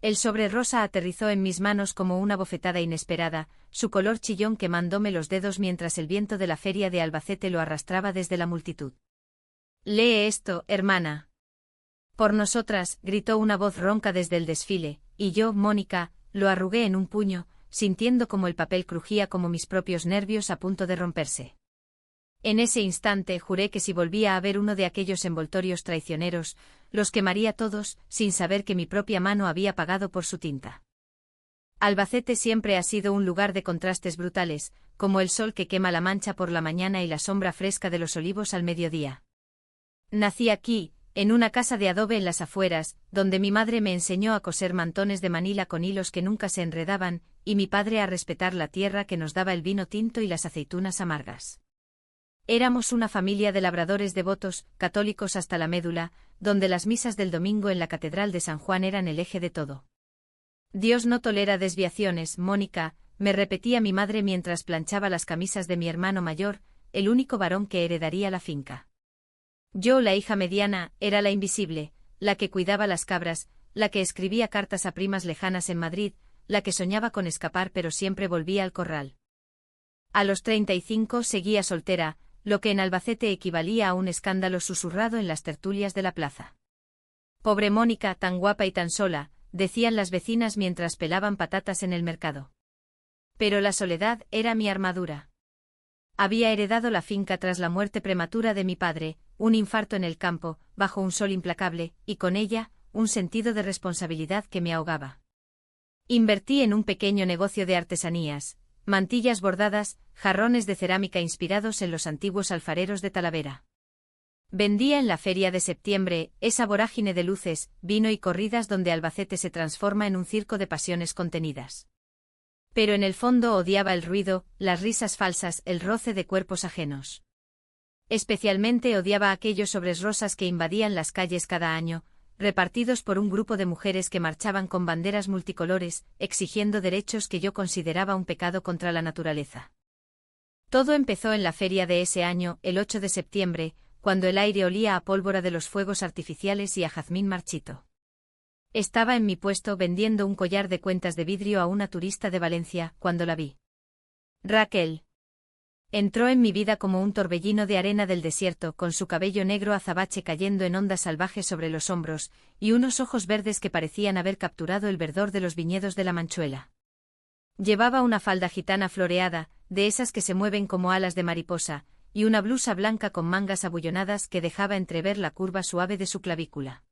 El sobre rosa aterrizó en mis manos como una bofetada inesperada, su color chillón quemándome los dedos mientras el viento de la feria de Albacete lo arrastraba desde la multitud. «Lee esto, hermana». «Por nosotras», gritó una voz ronca desde el desfile, y yo, Mónica, lo arrugué en un puño, sintiendo como el papel crujía como mis propios nervios a punto de romperse. En ese instante juré que si volvía a ver uno de aquellos envoltorios traicioneros, los quemaría todos, sin saber que mi propia mano había pagado por su tinta. Albacete siempre ha sido un lugar de contrastes brutales, como el sol que quema la Mancha por la mañana y la sombra fresca de los olivos al mediodía. Nací aquí, en una casa de adobe en las afueras, donde mi madre me enseñó a coser mantones de Manila con hilos que nunca se enredaban, y mi padre a respetar la tierra que nos daba el vino tinto y las aceitunas amargas. Éramos una familia de labradores devotos, católicos hasta la médula, donde las misas del domingo en la Catedral de San Juan eran el eje de todo. Dios no tolera desviaciones, Mónica, me repetía mi madre mientras planchaba las camisas de mi hermano mayor, el único varón que heredaría la finca. Yo, la hija mediana, era la invisible, la que cuidaba las cabras, la que escribía cartas a primas lejanas en Madrid, la que soñaba con escapar pero siempre volvía al corral. A los 35 seguía soltera, lo que en Albacete equivalía a un escándalo susurrado en las tertulias de la plaza. «Pobre Mónica, tan guapa y tan sola», decían las vecinas mientras pelaban patatas en el mercado. Pero la soledad era mi armadura. Había heredado la finca tras la muerte prematura de mi padre, un infarto en el campo, bajo un sol implacable, y con ella, un sentido de responsabilidad que me ahogaba. Invertí en un pequeño negocio de artesanías, mantillas bordadas, jarrones de cerámica inspirados en los antiguos alfareros de Talavera. Vendía en la feria de septiembre, esa vorágine de luces, vino y corridas donde Albacete se transforma en un circo de pasiones contenidas. Pero en el fondo odiaba el ruido, las risas falsas, el roce de cuerpos ajenos. Especialmente odiaba aquellos sobres rosas que invadían las calles cada año, repartidos por un grupo de mujeres que marchaban con banderas multicolores, exigiendo derechos que yo consideraba un pecado contra la naturaleza. Todo empezó en la feria de ese año, el 8 de septiembre, cuando el aire olía a pólvora de los fuegos artificiales y a jazmín marchito. Estaba en mi puesto vendiendo un collar de cuentas de vidrio a una turista de Valencia, cuando la vi. Raquel. Entró en mi vida como un torbellino de arena del desierto, con su cabello negro azabache cayendo en ondas salvajes sobre los hombros, y unos ojos verdes que parecían haber capturado el verdor de los viñedos de la Manchuela. Llevaba una falda gitana floreada, de esas que se mueven como alas de mariposa, y una blusa blanca con mangas abullonadas que dejaba entrever la curva suave de su clavícula.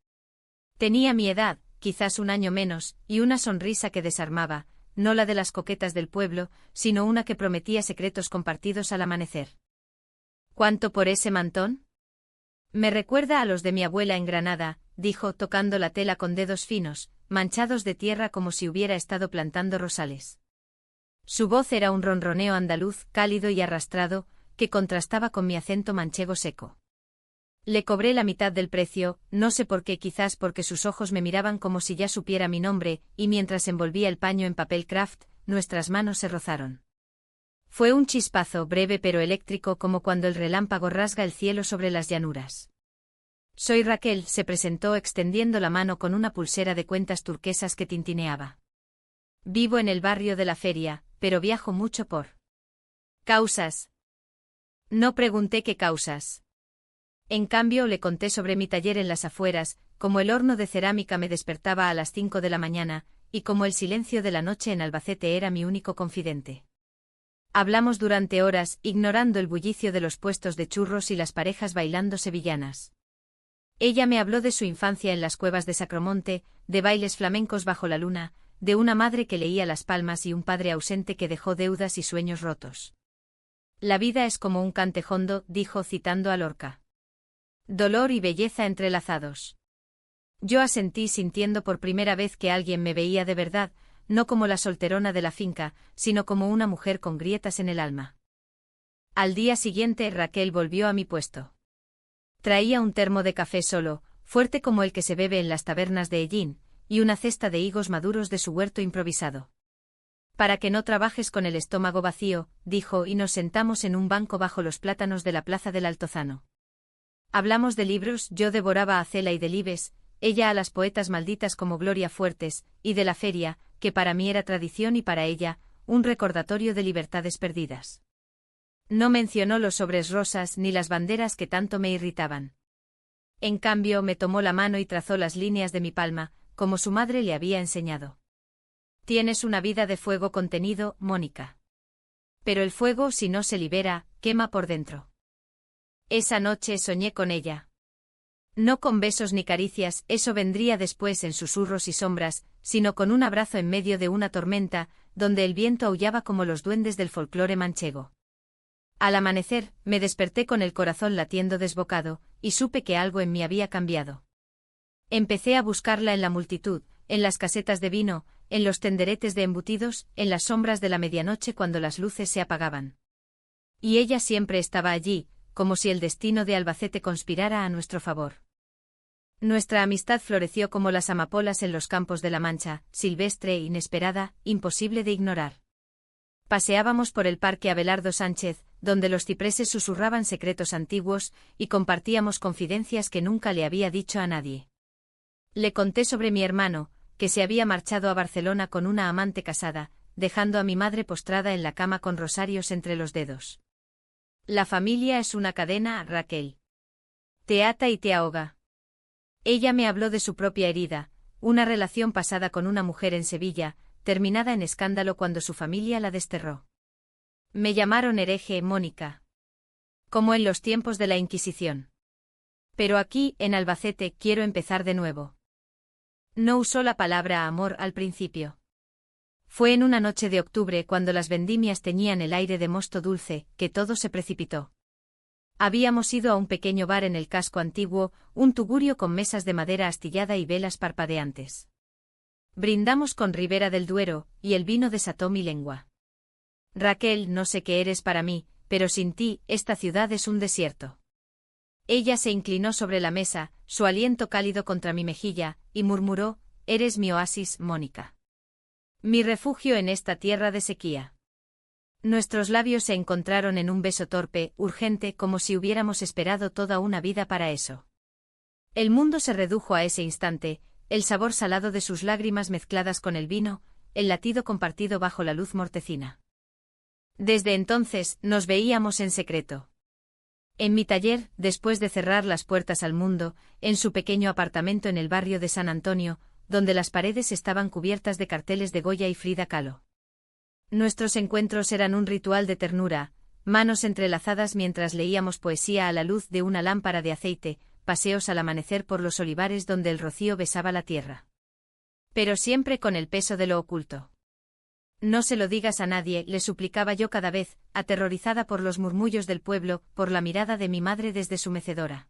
Tenía mi edad, quizás un año menos, y una sonrisa que desarmaba, no la de las coquetas del pueblo, sino una que prometía secretos compartidos al amanecer. ¿Cuánto por ese mantón? Me recuerda a los de mi abuela en Granada, dijo, tocando la tela con dedos finos, manchados de tierra como si hubiera estado plantando rosales. Su voz era un ronroneo andaluz, cálido y arrastrado, que contrastaba con mi acento manchego seco. Le cobré la mitad del precio, no sé por qué, quizás porque sus ojos me miraban como si ya supiera mi nombre, y mientras envolvía el paño en papel craft, nuestras manos se rozaron. Fue un chispazo breve pero eléctrico, como cuando el relámpago rasga el cielo sobre las llanuras. Soy Raquel, se presentó extendiendo la mano con una pulsera de cuentas turquesas que tintineaba. Vivo en el barrio de la feria, pero viajo mucho por causas. No pregunté qué causas. En cambio le conté sobre mi taller en las afueras, como el horno de cerámica me despertaba a las 5 de la mañana, y como el silencio de la noche en Albacete era mi único confidente. Hablamos durante horas, ignorando el bullicio de los puestos de churros y las parejas bailando sevillanas. Ella me habló de su infancia en las cuevas de Sacromonte, de bailes flamencos bajo la luna, de una madre que leía Las Palmas y un padre ausente que dejó deudas y sueños rotos. La vida es como un cantejondo, dijo citando a Lorca. Dolor y belleza entrelazados. Yo asentí sintiendo por primera vez que alguien me veía de verdad, no como la solterona de la finca, sino como una mujer con grietas en el alma. Al día siguiente Raquel volvió a mi puesto. Traía un termo de café solo, fuerte como el que se bebe en las tabernas de Hellín, y una cesta de higos maduros de su huerto improvisado. Para que no trabajes con el estómago vacío, dijo, y nos sentamos en un banco bajo los plátanos de la plaza del Altozano. Hablamos de libros, yo devoraba a Cela y Delibes, ella a las poetas malditas como Gloria Fuertes, y de la feria, que para mí era tradición y para ella, un recordatorio de libertades perdidas. No mencionó los sobres rosas ni las banderas que tanto me irritaban. En cambio, me tomó la mano y trazó las líneas de mi palma, como su madre le había enseñado. Tienes una vida de fuego contenido, Mónica. Pero el fuego, si no se libera, quema por dentro. Esa noche soñé con ella. No con besos ni caricias, eso vendría después en susurros y sombras, sino con un abrazo en medio de una tormenta, donde el viento aullaba como los duendes del folclore manchego. Al amanecer, me desperté con el corazón latiendo desbocado, y supe que algo en mí había cambiado. Empecé a buscarla en la multitud, en las casetas de vino, en los tenderetes de embutidos, en las sombras de la medianoche cuando las luces se apagaban. Y ella siempre estaba allí, como si el destino de Albacete conspirara a nuestro favor. Nuestra amistad floreció como las amapolas en los campos de la Mancha, silvestre, inesperada, imposible de ignorar. Paseábamos por el parque Abelardo Sánchez, donde los cipreses susurraban secretos antiguos, y compartíamos confidencias que nunca le había dicho a nadie. Le conté sobre mi hermano, que se había marchado a Barcelona con una amante casada, dejando a mi madre postrada en la cama con rosarios entre los dedos. La familia es una cadena, Raquel. Te ata y te ahoga. Ella me habló de su propia herida, una relación pasada con una mujer en Sevilla, terminada en escándalo cuando su familia la desterró. Me llamaron hereje, Mónica. Como en los tiempos de la Inquisición. Pero aquí, en Albacete, quiero empezar de nuevo. No usó la palabra amor al principio. Fue en una noche de octubre cuando las vendimias teñían el aire de mosto dulce, que todo se precipitó. Habíamos ido a un pequeño bar en el casco antiguo, un tugurio con mesas de madera astillada y velas parpadeantes. Brindamos con Ribera del Duero, y el vino desató mi lengua. Raquel, no sé qué eres para mí, pero sin ti, esta ciudad es un desierto. Ella se inclinó sobre la mesa, su aliento cálido contra mi mejilla, y murmuró, eres mi oasis, Mónica. Mi refugio en esta tierra de sequía. Nuestros labios se encontraron en un beso torpe, urgente, como si hubiéramos esperado toda una vida para eso. El mundo se redujo a ese instante, el sabor salado de sus lágrimas mezcladas con el vino, el latido compartido bajo la luz mortecina. Desde entonces, nos veíamos en secreto. En mi taller, después de cerrar las puertas al mundo, en su pequeño apartamento en el barrio de San Antonio, donde las paredes estaban cubiertas de carteles de Goya y Frida Kahlo. Nuestros encuentros eran un ritual de ternura, manos entrelazadas mientras leíamos poesía a la luz de una lámpara de aceite, paseos al amanecer por los olivares donde el rocío besaba la tierra. Pero siempre con el peso de lo oculto. No se lo digas a nadie, le suplicaba yo cada vez, aterrorizada por los murmullos del pueblo, por la mirada de mi madre desde su mecedora.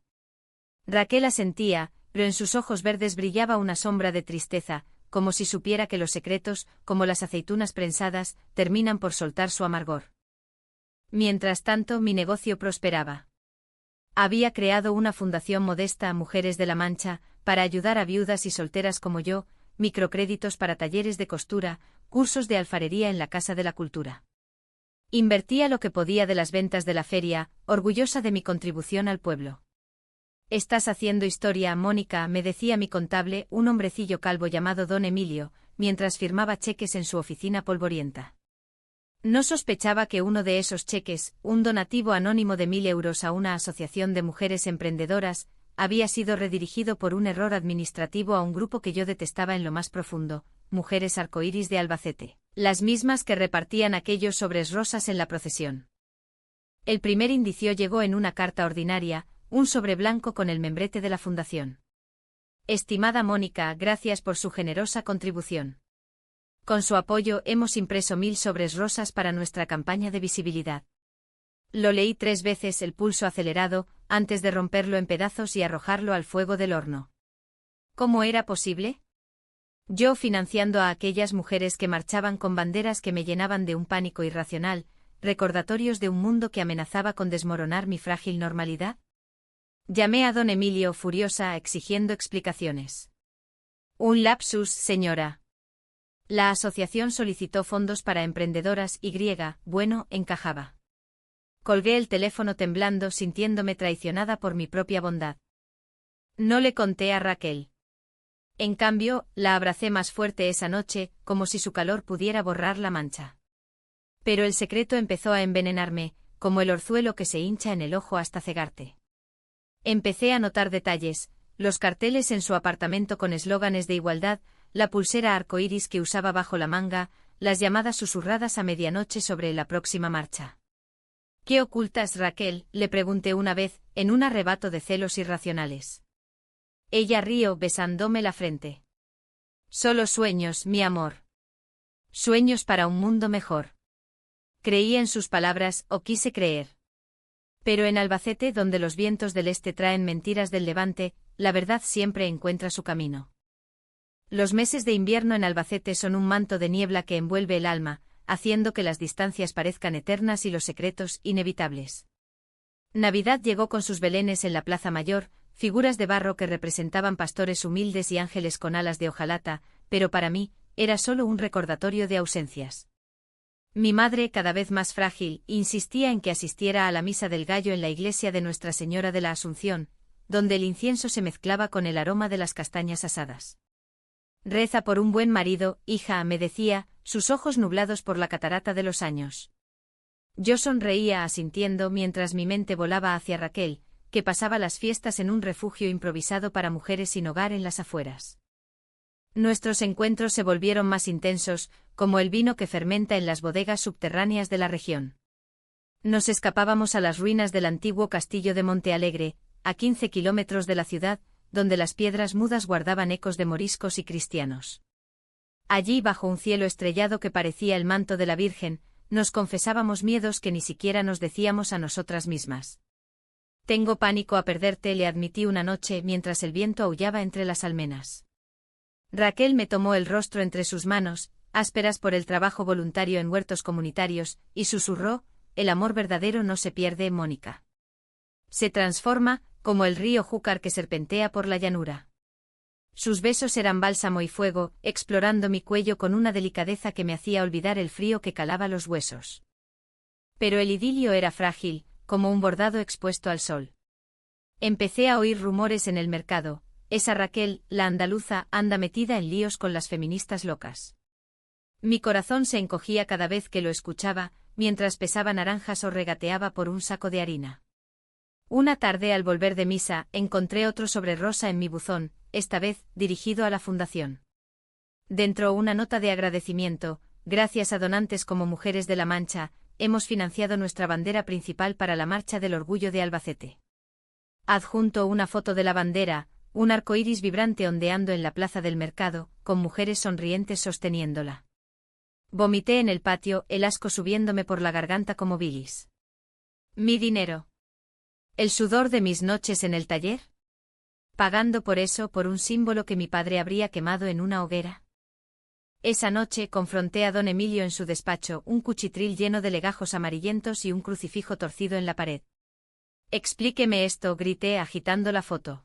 Raquel asentía, pero en sus ojos verdes brillaba una sombra de tristeza, como si supiera que los secretos, como las aceitunas prensadas, terminan por soltar su amargor. Mientras tanto, mi negocio prosperaba. Había creado una fundación modesta a mujeres de la Mancha, para ayudar a viudas y solteras como yo, microcréditos para talleres de costura, cursos de alfarería en la Casa de la Cultura. Invertía lo que podía de las ventas de la feria, orgullosa de mi contribución al pueblo. Estás haciendo historia, Mónica, me decía mi contable, un hombrecillo calvo llamado Don Emilio, mientras firmaba cheques en su oficina polvorienta. No sospechaba que uno de esos cheques, un donativo anónimo de 1.000 euros a una asociación de mujeres emprendedoras, había sido redirigido por un error administrativo a un grupo que yo detestaba en lo más profundo, Mujeres Arcoíris de Albacete, las mismas que repartían aquellos sobres rosas en la procesión. El primer indicio llegó en una carta ordinaria, un sobre blanco con el membrete de la fundación. Estimada Mónica, gracias por su generosa contribución. Con su apoyo hemos impreso 1.000 sobres rosas para nuestra campaña de visibilidad. Lo leí 3 veces, el pulso acelerado, antes de romperlo en pedazos y arrojarlo al fuego del horno. ¿Cómo era posible? Yo financiando a aquellas mujeres que marchaban con banderas que me llenaban de un pánico irracional, recordatorios de un mundo que amenazaba con desmoronar mi frágil normalidad. Llamé a don Emilio furiosa exigiendo explicaciones. Un lapsus, señora. La asociación solicitó fondos para emprendedoras y bueno, encajaba. Colgué el teléfono temblando, sintiéndome traicionada por mi propia bondad. No le conté a Raquel. En cambio, la abracé más fuerte esa noche, como si su calor pudiera borrar la mancha. Pero el secreto empezó a envenenarme, como el orzuelo que se hincha en el ojo hasta cegarte. Empecé a notar detalles, los carteles en su apartamento con eslóganes de igualdad, la pulsera arcoíris que usaba bajo la manga, las llamadas susurradas a medianoche sobre la próxima marcha. ¿Qué ocultas, Raquel?, le pregunté una vez, en un arrebato de celos irracionales. Ella rió besándome la frente. Solo sueños, mi amor. Sueños para un mundo mejor. Creí en sus palabras, o quise creer. Pero en Albacete, donde los vientos del este traen mentiras del levante, la verdad siempre encuentra su camino. Los meses de invierno en Albacete son un manto de niebla que envuelve el alma, haciendo que las distancias parezcan eternas y los secretos inevitables. Navidad llegó con sus belenes en la Plaza Mayor, figuras de barro que representaban pastores humildes y ángeles con alas de hojalata, pero para mí, era solo un recordatorio de ausencias. Mi madre, cada vez más frágil, insistía en que asistiera a la misa del gallo en la iglesia de Nuestra Señora de la Asunción, donde el incienso se mezclaba con el aroma de las castañas asadas. Reza por un buen marido, hija, me decía, sus ojos nublados por la catarata de los años. Yo sonreía asintiendo mientras mi mente volaba hacia Raquel, que pasaba las fiestas en un refugio improvisado para mujeres sin hogar en las afueras. Nuestros encuentros se volvieron más intensos, como el vino que fermenta en las bodegas subterráneas de la región. Nos escapábamos a las ruinas del antiguo castillo de Monte Alegre, a 15 kilómetros de la ciudad, donde las piedras mudas guardaban ecos de moriscos y cristianos. Allí, bajo un cielo estrellado que parecía el manto de la Virgen, nos confesábamos miedos que ni siquiera nos decíamos a nosotras mismas. Tengo pánico a perderte, le admití una noche mientras el viento aullaba entre las almenas. Raquel me tomó el rostro entre sus manos, ásperas por el trabajo voluntario en huertos comunitarios, y susurró, el amor verdadero no se pierde, Mónica. Se transforma, como el río Júcar que serpentea por la llanura. Sus besos eran bálsamo y fuego, explorando mi cuello con una delicadeza que me hacía olvidar el frío que calaba los huesos. Pero el idilio era frágil, como un bordado expuesto al sol. Empecé a oír rumores en el mercado. Esa Raquel, la andaluza, anda metida en líos con las feministas locas. Mi corazón se encogía cada vez que lo escuchaba, mientras pesaba naranjas o regateaba por un saco de harina. Una tarde al volver de misa, encontré otro sobre rosa en mi buzón, esta vez, dirigido a la fundación. Dentro una nota de agradecimiento, gracias a donantes como Mujeres de la Mancha, hemos financiado nuestra bandera principal para la Marcha del Orgullo de Albacete. Adjunto una foto de la bandera, un arcoíris vibrante ondeando en la plaza del mercado, con mujeres sonrientes sosteniéndola. Vomité en el patio, el asco subiéndome por la garganta como bilis. Mi dinero. ¿El sudor de mis noches en el taller? ¿Pagando por eso por un símbolo que mi padre habría quemado en una hoguera? Esa noche confronté a don Emilio en su despacho, un cuchitril lleno de legajos amarillentos y un crucifijo torcido en la pared. Explíqueme esto, grité agitando la foto.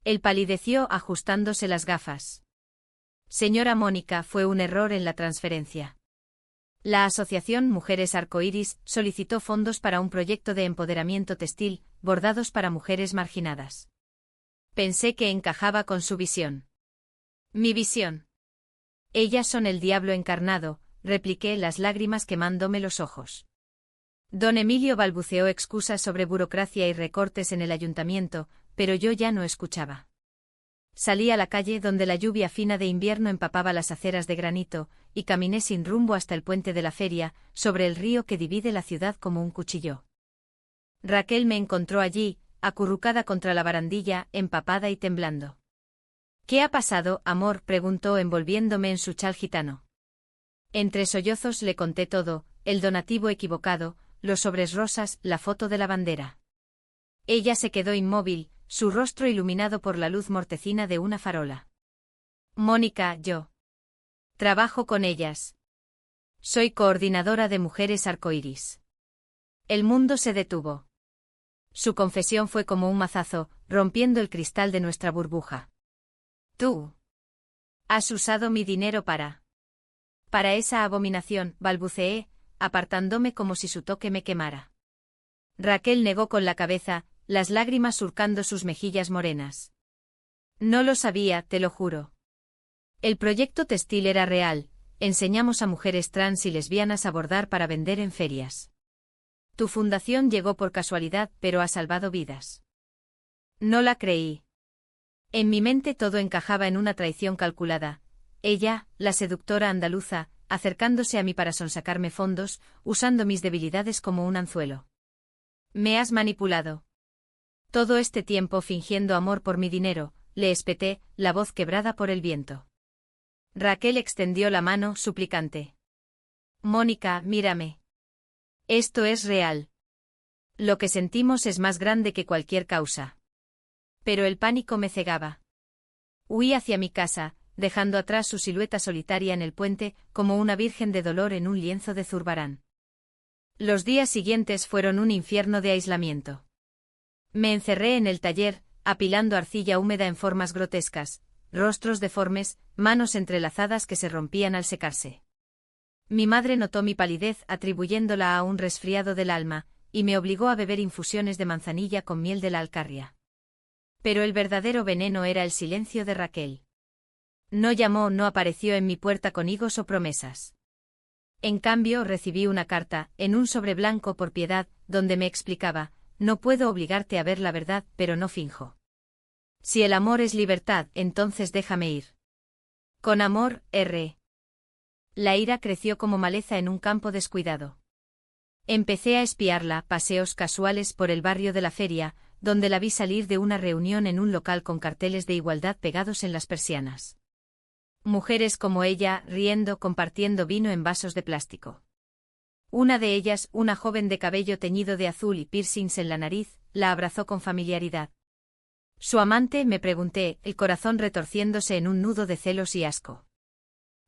Él palideció ajustándose las gafas. Señora Mónica, fue un error en la transferencia. La asociación Mujeres Arcoíris solicitó fondos para un proyecto de empoderamiento textil, bordados para mujeres marginadas. Pensé que encajaba con su visión. Mi visión. Ellas son el diablo encarnado, repliqué, las lágrimas quemándome los ojos. Don Emilio balbuceó excusas sobre burocracia y recortes en el ayuntamiento, pero yo ya no escuchaba. Salí a la calle donde la lluvia fina de invierno empapaba las aceras de granito, y caminé sin rumbo hasta el puente de la feria, sobre el río que divide la ciudad como un cuchillo. Raquel me encontró allí, acurrucada contra la barandilla, empapada y temblando. ¿Qué ha pasado, amor?, preguntó envolviéndome en su chal gitano. Entre sollozos le conté todo, el donativo equivocado, los sobres rosas, la foto de la bandera. Ella se quedó inmóvil, su rostro iluminado por la luz mortecina de una farola. Mónica, yo trabajo con ellas. Soy coordinadora de Mujeres Arcoíris. El mundo se detuvo. Su confesión fue como un mazazo, rompiendo el cristal de nuestra burbuja. Tú has usado mi dinero para esa abominación, balbuceé, apartándome como si su toque me quemara. Raquel negó con la cabeza, las lágrimas surcando sus mejillas morenas. No lo sabía, te lo juro. El proyecto textil era real, enseñamos a mujeres trans y lesbianas a bordar para vender en ferias. Tu fundación llegó por casualidad, pero ha salvado vidas. No la creí. En mi mente todo encajaba en una traición calculada. Ella, la seductora andaluza, acercándose a mí para sonsacarme fondos, usando mis debilidades como un anzuelo. Me has manipulado. Todo este tiempo fingiendo amor por mi dinero, le espeté, la voz quebrada por el viento. Raquel extendió la mano, suplicante. Mónica, mírame. Esto es real. Lo que sentimos es más grande que cualquier causa. Pero el pánico me cegaba. Huí hacia mi casa, dejando atrás su silueta solitaria en el puente, como una virgen de dolor en un lienzo de Zurbarán. Los días siguientes fueron un infierno de aislamiento. Me encerré en el taller, apilando arcilla húmeda en formas grotescas, rostros deformes, manos entrelazadas que se rompían al secarse. Mi madre notó mi palidez atribuyéndola a un resfriado del alma, y me obligó a beber infusiones de manzanilla con miel de la Alcarria. Pero el verdadero veneno era el silencio de Raquel. No llamó, no apareció en mi puerta con higos o promesas. En cambio recibí una carta, en un sobre blanco por piedad, donde me explicaba, no puedo obligarte a ver la verdad, pero no finjo. Si el amor es libertad, entonces déjame ir. Con amor, R. La ira creció como maleza en un campo descuidado. Empecé a espiarla, paseos casuales por el barrio de la feria, donde la vi salir de una reunión en un local con carteles de igualdad pegados en las persianas. Mujeres como ella, riendo, compartiendo vino en vasos de plástico. Una de ellas, una joven de cabello teñido de azul y piercings en la nariz, la abrazó con familiaridad. Su amante, me pregunté, el corazón retorciéndose en un nudo de celos y asco.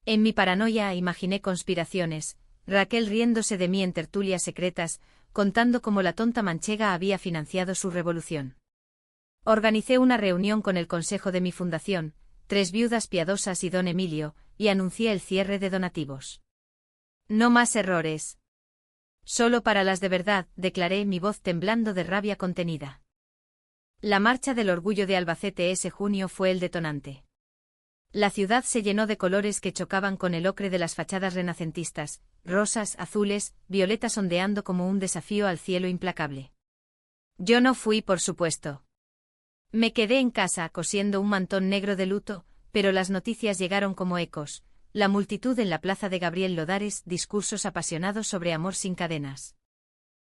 En mi paranoia imaginé conspiraciones, Raquel riéndose de mí en tertulias secretas, contando cómo la tonta manchega había financiado su revolución. Organicé una reunión con el consejo de mi fundación, 3 viudas piadosas y don Emilio, y anuncié el cierre de donativos. No más errores. Solo para las de verdad, declaré, mi voz temblando de rabia contenida. La marcha del orgullo de Albacete ese junio fue el detonante. La ciudad se llenó de colores que chocaban con el ocre de las fachadas renacentistas, rosas, azules, violetas ondeando como un desafío al cielo implacable. Yo no fui, por supuesto. Me quedé en casa cosiendo un mantón negro de luto, pero las noticias llegaron como ecos, la multitud en la plaza de Gabriel Lodares, discursos apasionados sobre amor sin cadenas.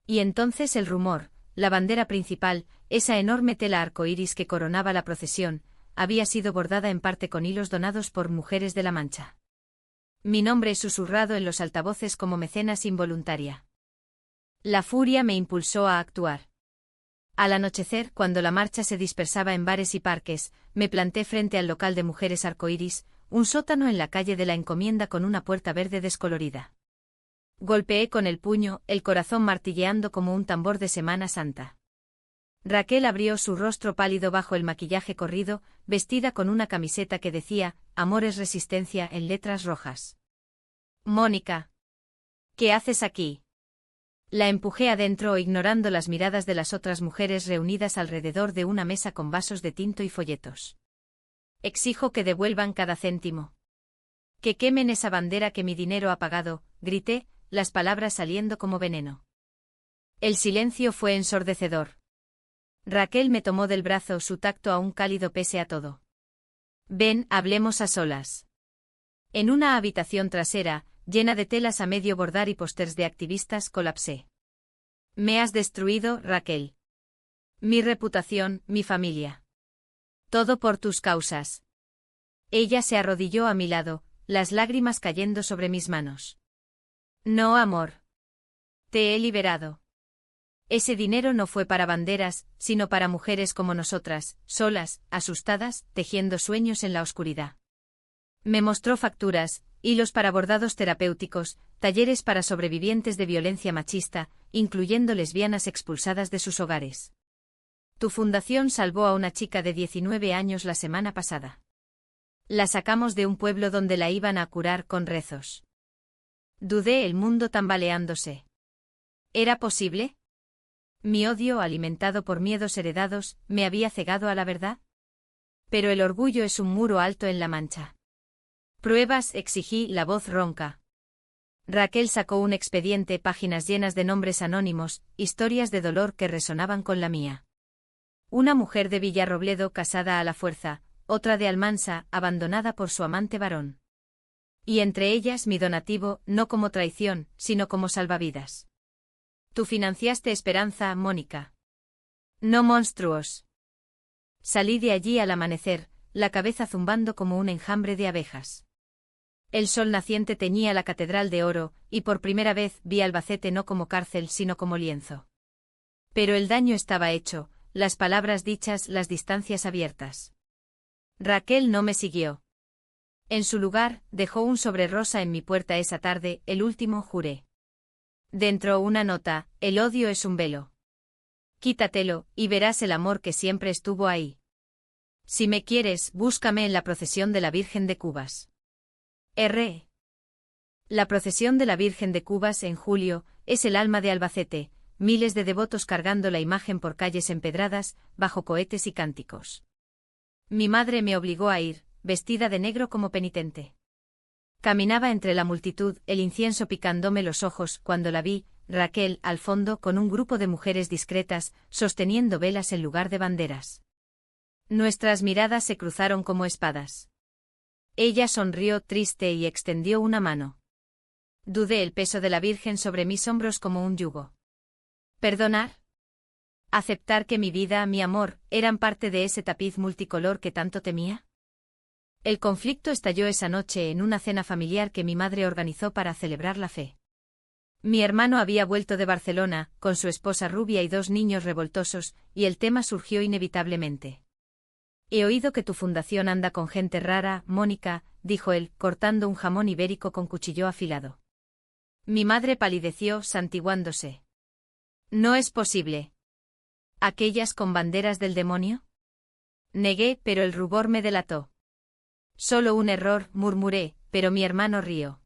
Y entonces el rumor, la bandera principal, esa enorme tela arcoíris que coronaba la procesión, había sido bordada en parte con hilos donados por mujeres de La Mancha. Mi nombre susurrado en los altavoces como mecenas involuntaria. La furia me impulsó a actuar. Al anochecer, cuando la marcha se dispersaba en bares y parques, me planté frente al local de mujeres arcoíris, un sótano en la calle de la Encomienda con una puerta verde descolorida. Golpeé con el puño, el corazón martilleando como un tambor de Semana Santa. Raquel abrió su rostro pálido bajo el maquillaje corrido, vestida con una camiseta que decía, Amor es resistencia en letras rojas. Mónica. ¿Qué haces aquí? La empujé adentro ignorando las miradas de las otras mujeres reunidas alrededor de una mesa con vasos de tinto y folletos. Exijo que devuelvan cada céntimo. Que quemen esa bandera que mi dinero ha pagado, grité, las palabras saliendo como veneno. El silencio fue ensordecedor. Raquel me tomó del brazo, su tacto aún cálido pese a todo. Ven, hablemos a solas. En una habitación trasera, llena de telas a medio bordar y pósters de activistas, colapsé. Me has destruido, Raquel. Mi reputación, mi familia. Todo por tus causas. Ella se arrodilló a mi lado, las lágrimas cayendo sobre mis manos. No, amor. Te he liberado. Ese dinero no fue para banderas, sino para mujeres como nosotras, solas, asustadas, tejiendo sueños en la oscuridad. Me mostró facturas, hilos para bordados terapéuticos, talleres para sobrevivientes de violencia machista, incluyendo lesbianas expulsadas de sus hogares. Tu fundación salvó a una chica de 19 años la semana pasada. La sacamos de un pueblo donde la iban a curar con rezos. Dudé, el mundo tambaleándose. ¿Era posible? Mi odio, alimentado por miedos heredados, me había cegado a la verdad. Pero el orgullo es un muro alto en La Mancha. Pruebas, exigí, la voz ronca. Raquel sacó un expediente, páginas llenas de nombres anónimos, historias de dolor que resonaban con la mía. Una mujer de Villarrobledo casada a la fuerza, otra de Almansa, abandonada por su amante varón. Y entre ellas mi donativo, no como traición, sino como salvavidas. Tú financiaste Esperanza, Mónica. No monstruos. Salí de allí al amanecer, la cabeza zumbando como un enjambre de abejas. El sol naciente teñía la catedral de oro, y por primera vez vi Albacete no como cárcel sino como lienzo. Pero el daño estaba hecho, las palabras dichas, las distancias abiertas. Raquel no me siguió. En su lugar, dejó un sobre rosa en mi puerta esa tarde, el último, juré. Dentro una nota, el odio es un velo. Quítatelo, y verás el amor que siempre estuvo ahí. Si me quieres, búscame en la procesión de la Virgen de Cubas. R. La procesión de la Virgen de Cubas en julio, es el alma de Albacete, miles de devotos cargando la imagen por calles empedradas, bajo cohetes y cánticos. Mi madre me obligó a ir, vestida de negro como penitente. Caminaba entre la multitud, el incienso picándome los ojos, cuando la vi, Raquel, al fondo, con un grupo de mujeres discretas, sosteniendo velas en lugar de banderas. Nuestras miradas se cruzaron como espadas. Ella sonrió triste y extendió una mano. Dudé el peso de la Virgen sobre mis hombros como un yugo. ¿Perdonar? ¿Aceptar que mi vida, mi amor, eran parte de ese tapiz multicolor que tanto temía? El conflicto estalló esa noche en una cena familiar que mi madre organizó para celebrar la fe. Mi hermano había vuelto de Barcelona, con su esposa rubia y 2 niños revoltosos, y el tema surgió inevitablemente. He oído que tu fundación anda con gente rara, Mónica, dijo él, cortando un jamón ibérico con cuchillo afilado. Mi madre palideció, santiguándose. No es posible. ¿Aquellas con banderas del demonio? Negué, pero el rubor me delató. Solo un error, murmuré, pero mi hermano rió.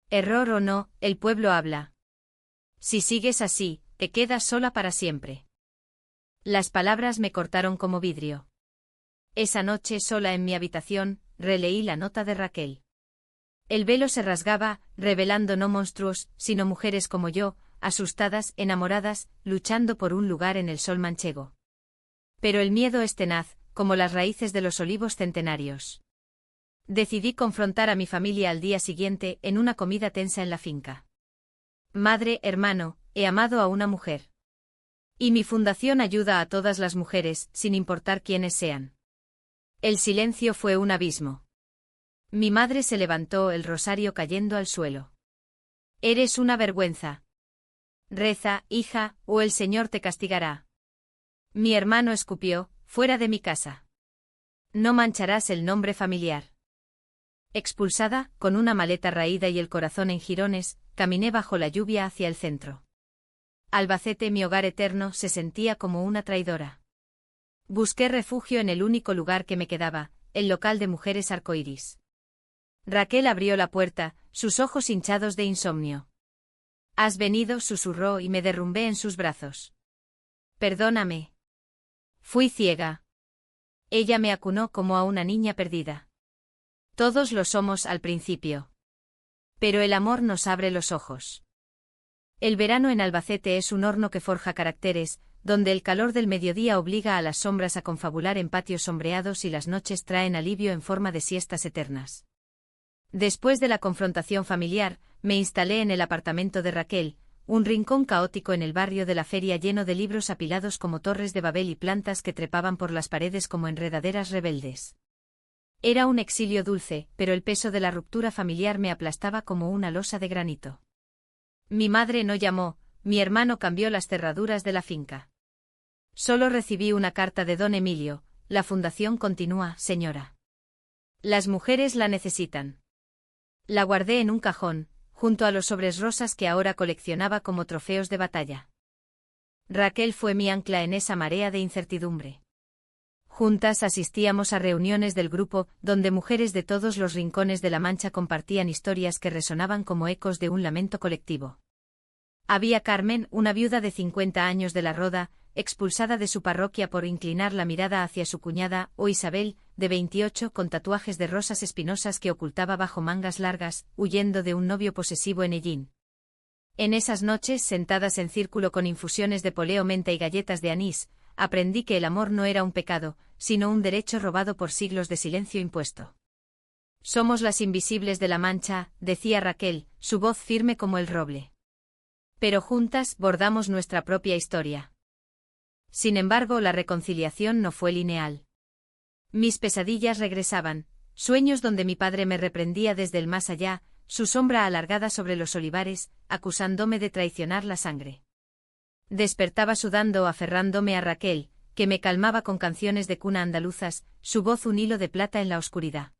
Error o no, el pueblo habla. Si sigues así, te quedas sola para siempre. Las palabras me cortaron como vidrio. Esa noche, sola en mi habitación, releí la nota de Raquel. El velo se rasgaba, revelando no monstruos, sino mujeres como yo, asustadas, enamoradas, luchando por un lugar en el sol manchego. Pero el miedo es tenaz, como las raíces de los olivos centenarios. Decidí confrontar a mi familia al día siguiente, en una comida tensa en la finca. Madre, hermano, he amado a una mujer. Y mi fundación ayuda a todas las mujeres, sin importar quiénes sean. El silencio fue un abismo. Mi madre se levantó, el rosario cayendo al suelo. Eres una vergüenza. Reza, hija, o el Señor te castigará. Mi hermano escupió, fuera de mi casa. No mancharás el nombre familiar. Expulsada, con una maleta raída y el corazón en jirones, caminé bajo la lluvia hacia el centro. Albacete, mi hogar eterno, se sentía como una traidora. Busqué refugio en el único lugar que me quedaba, el local de mujeres arcoíris. Raquel abrió la puerta, sus ojos hinchados de insomnio. «Has venido», susurró y me derrumbé en sus brazos. «Perdóname. Fui ciega». Ella me acunó como a una niña perdida. Todos lo somos al principio. Pero el amor nos abre los ojos. El verano en Albacete es un horno que forja caracteres, donde el calor del mediodía obliga a las sombras a confabular en patios sombreados y las noches traen alivio en forma de siestas eternas. Después de la confrontación familiar, me instalé en el apartamento de Raquel, un rincón caótico en el barrio de la Feria lleno de libros apilados como torres de Babel y plantas que trepaban por las paredes como enredaderas rebeldes. Era un exilio dulce, pero el peso de la ruptura familiar me aplastaba como una losa de granito. Mi madre no llamó, mi hermano cambió las cerraduras de la finca. Solo recibí una carta de don Emilio: la fundación continúa, señora. Las mujeres la necesitan. La guardé en un cajón, junto a los sobres rosas que ahora coleccionaba como trofeos de batalla. Raquel fue mi ancla en esa marea de incertidumbre. Juntas asistíamos a reuniones del grupo, donde mujeres de todos los rincones de La Mancha compartían historias que resonaban como ecos de un lamento colectivo. Había Carmen, una viuda de 50 años de La Roda, expulsada de su parroquia por inclinar la mirada hacia su cuñada, o Isabel, de 28, con tatuajes de rosas espinosas que ocultaba bajo mangas largas, huyendo de un novio posesivo en Ellín. En esas noches, sentadas en círculo con infusiones de poleo, menta y galletas de anís, aprendí que el amor no era un pecado, sino un derecho robado por siglos de silencio impuesto. Somos las invisibles de la Mancha, decía Raquel, su voz firme como el roble. Pero juntas bordamos nuestra propia historia. Sin embargo, la reconciliación no fue lineal. Mis pesadillas regresaban, sueños donde mi padre me reprendía desde el más allá, su sombra alargada sobre los olivares, acusándome de traicionar la sangre. Despertaba sudando, aferrándome a Raquel, que me calmaba con canciones de cuna andaluzas, su voz un hilo de plata en la oscuridad.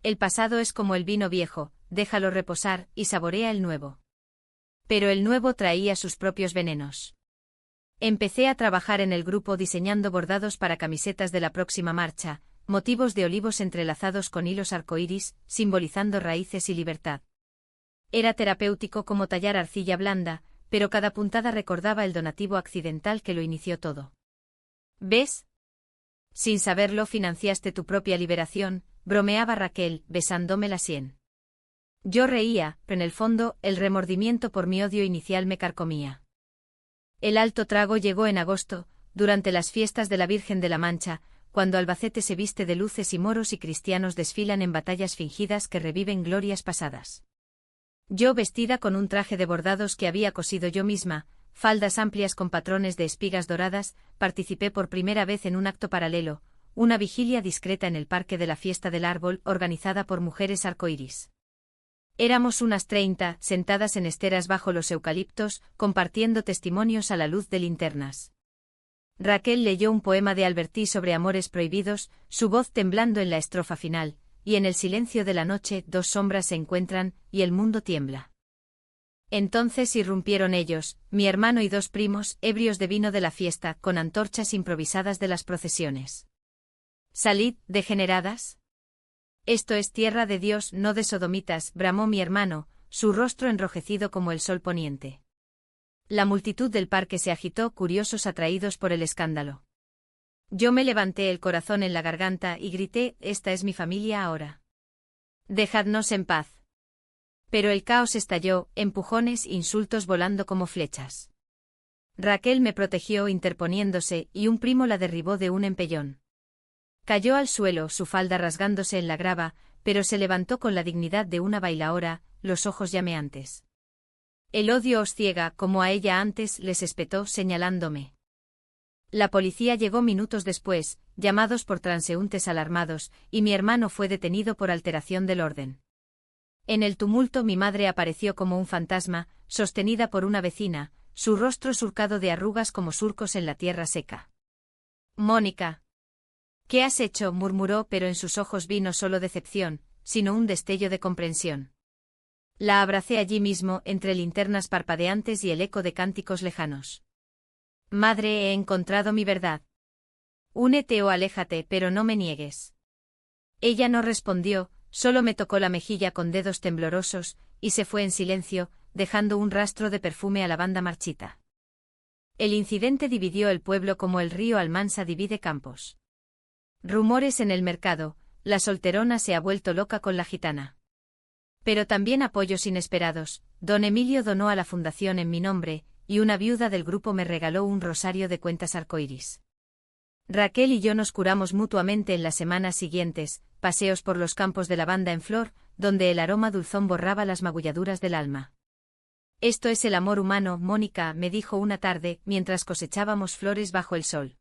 El pasado es como el vino viejo, déjalo reposar y saborea el nuevo. Pero el nuevo traía sus propios venenos. Empecé a trabajar en el grupo diseñando bordados para camisetas de la próxima marcha, motivos de olivos entrelazados con hilos arcoíris, simbolizando raíces y libertad. Era terapéutico como tallar arcilla blanda, pero cada puntada recordaba el donativo accidental que lo inició todo. ¿Ves? Sin saberlo financiaste tu propia liberación, bromeaba Raquel, besándome la sien. Yo reía, pero en el fondo, el remordimiento por mi odio inicial me carcomía. El alto trago llegó en agosto, durante las fiestas de la Virgen de la Mancha, cuando Albacete se viste de luces y moros y cristianos desfilan en batallas fingidas que reviven glorias pasadas. Yo, vestida con un traje de bordados que había cosido yo misma, faldas amplias con patrones de espigas doradas, participé por primera vez en un acto paralelo, una vigilia discreta en el Parque de la Fiesta del Árbol, organizada por mujeres arcoíris. Éramos unas 30, sentadas en esteras bajo los eucaliptos, compartiendo testimonios a la luz de linternas. Raquel leyó un poema de Alberti sobre amores prohibidos, su voz temblando en la estrofa final, y en el silencio de la noche dos sombras se encuentran, y el mundo tiembla. Entonces irrumpieron ellos, mi hermano y dos primos, ebrios de vino de la fiesta, con antorchas improvisadas de las procesiones. «Salid, degeneradas. Esto es tierra de Dios, no de sodomitas», bramó mi hermano, su rostro enrojecido como el sol poniente. La multitud del parque se agitó, curiosos atraídos por el escándalo. Yo me levanté el corazón en la garganta y grité: «Esta es mi familia ahora. Dejadnos en paz». Pero el caos estalló, empujones, insultos volando como flechas. Raquel me protegió interponiéndose, y un primo la derribó de un empellón. Cayó al suelo, su falda rasgándose en la grava, pero se levantó con la dignidad de una bailaora, los ojos llameantes. «El odio os ciega, como a ella antes», les espetó señalándome. La policía llegó minutos después, llamados por transeúntes alarmados, y mi hermano fue detenido por alteración del orden. En el tumulto mi madre apareció como un fantasma, sostenida por una vecina, su rostro surcado de arrugas como surcos en la tierra seca. «Mónica. ¿Qué has hecho?», murmuró, pero en sus ojos vi no solo decepción, sino un destello de comprensión. La abracé allí mismo, entre linternas parpadeantes y el eco de cánticos lejanos. «Madre, he encontrado mi verdad. Únete o aléjate, pero no me niegues». Ella no respondió, solo me tocó la mejilla con dedos temblorosos, y se fue en silencio, dejando un rastro de perfume a lavanda marchita. El incidente dividió el pueblo como el río Almansa divide campos. Rumores en el mercado: la solterona se ha vuelto loca con la gitana. Pero también apoyos inesperados: don Emilio donó a la fundación en mi nombre, y una viuda del grupo me regaló un rosario de cuentas arcoíris. Raquel y yo nos curamos mutuamente en las semanas siguientes, paseos por los campos de lavanda en flor, donde el aroma dulzón borraba las magulladuras del alma. «Esto es el amor humano, Mónica», me dijo una tarde, mientras cosechábamos flores bajo el sol.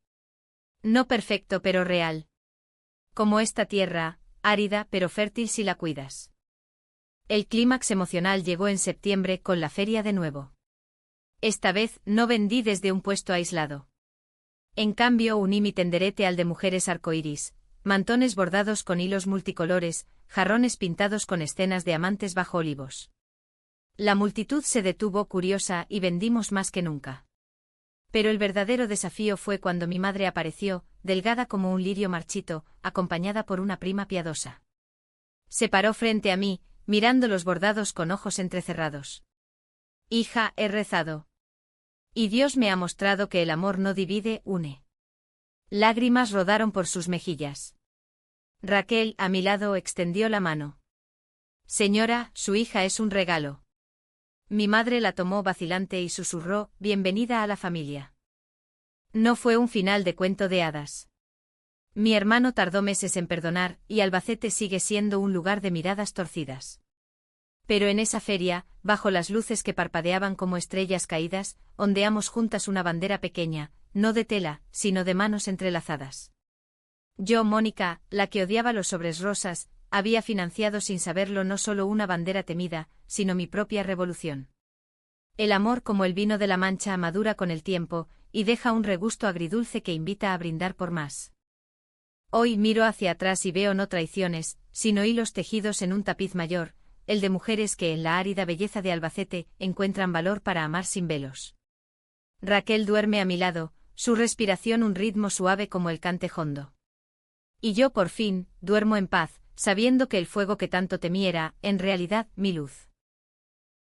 «No perfecto pero real. Como esta tierra, árida pero fértil si la cuidas». El clímax emocional llegó en septiembre con la feria de nuevo. Esta vez no vendí desde un puesto aislado. En cambio uní mi tenderete al de mujeres arcoíris, mantones bordados con hilos multicolores, jarrones pintados con escenas de amantes bajo olivos. La multitud se detuvo curiosa y vendimos más que nunca. Pero el verdadero desafío fue cuando mi madre apareció, delgada como un lirio marchito, acompañada por una prima piadosa. Se paró frente a mí, mirando los bordados con ojos entrecerrados. «Hija, he rezado. Y Dios me ha mostrado que el amor no divide, une. Lágrimas rodaron por sus mejillas. Raquel, a mi lado, extendió la mano. Señora, su hija es un regalo. Mi madre la tomó vacilante y susurró, bienvenida a la familia. No fue un final de cuento de hadas. Mi hermano tardó meses en perdonar, y Albacete sigue siendo un lugar de miradas torcidas. Pero en esa feria, bajo las luces que parpadeaban como estrellas caídas, ondeamos juntas una bandera pequeña, no de tela, sino de manos entrelazadas. Yo, Mónica, la que odiaba los sobres rosas, había financiado sin saberlo no solo una bandera temida, sino mi propia revolución. El amor, como el vino de la Mancha, madura con el tiempo, y deja un regusto agridulce que invita a brindar por más. Hoy miro hacia atrás y veo no traiciones, sino hilos tejidos en un tapiz mayor, el de mujeres que en la árida belleza de Albacete encuentran valor para amar sin velos. Raquel duerme a mi lado, su respiración un ritmo suave como el cante jondo. Y yo por fin, duermo en paz, sabiendo que el fuego que tanto temí era, en realidad, mi luz.